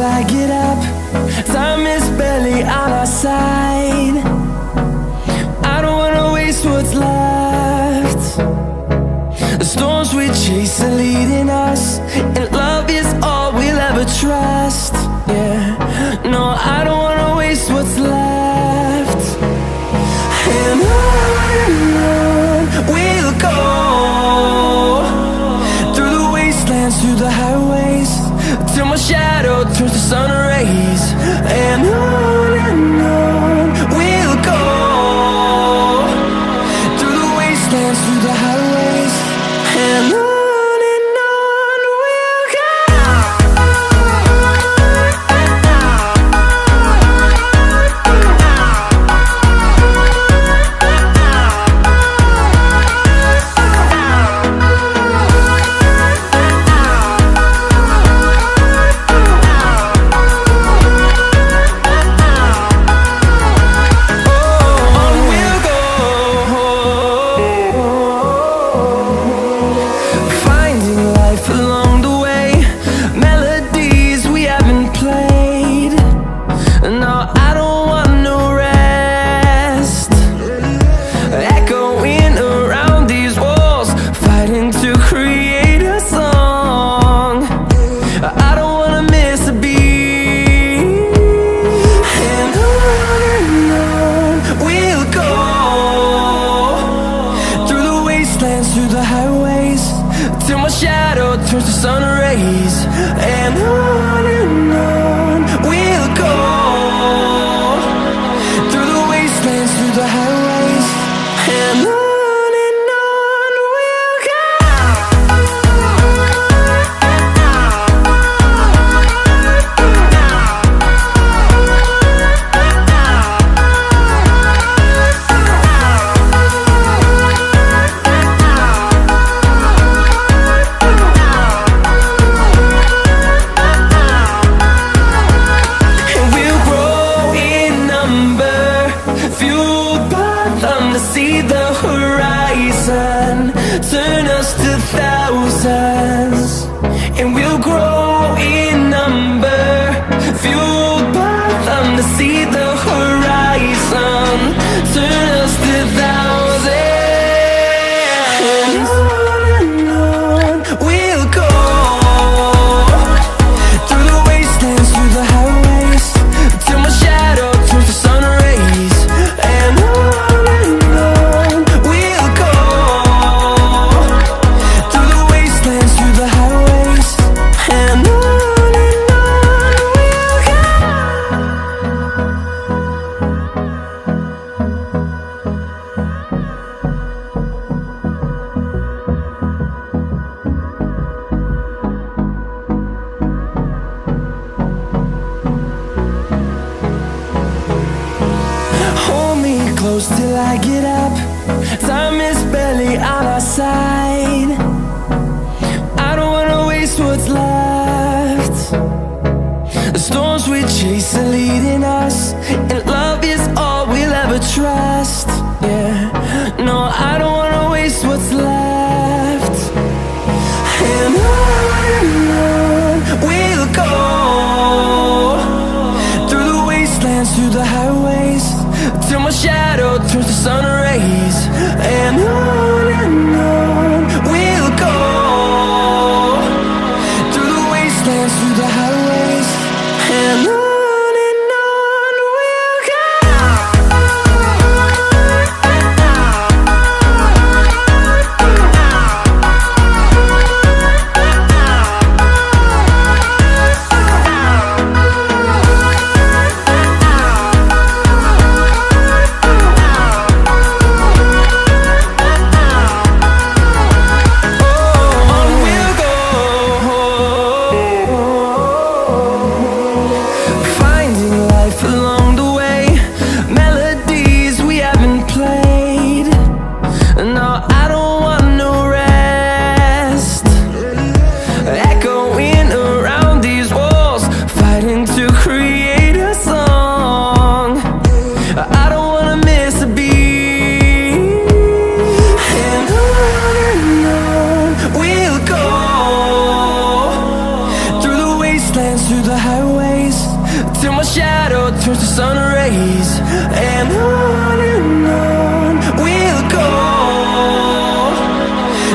till I get up. Time is barely on our side. I don't wanna waste what's left. The storms we chase are leading us, and love is all we'll ever trust. Yeah, no, I don't wanna waste what's left. And on we'll go, through the wastelands, through the highways, till my shadow turns to sun rays. And on we'll go, through the wastelands, through the highways, and on. Through the highways, till my shadow turns to sun rays. And on we'll go, through the wastelands, through the highways, and on. See the horizon turn us to thousands, and we'll grow in number, fueled by them. To see the horizon turn us to thousands, and on we'll go, through the wastelands, through the highways, till my shadow turns to sun rays. And on close till I get up. Time is barely on our side. I don't wanna waste what's left. The storms we chase are leading us, and love is all we'll ever trust. Yeah, no, I don't wanna waste what's left. And on we'll go, through the wastelands, through the highways, till my shadow turns to sun rays. And on we'll go, through the wastelands, through the highways, and on. through the highway ways, till my shadow turns to sun rays. And on we'll go,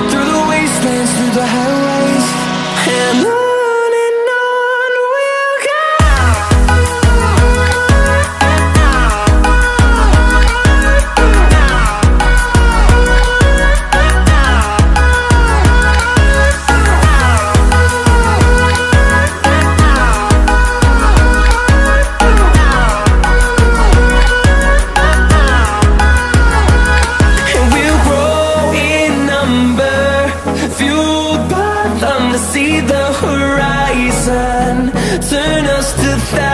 through the wastelands, through the highways, and on we'll go. See the horizon, turn us to thousands.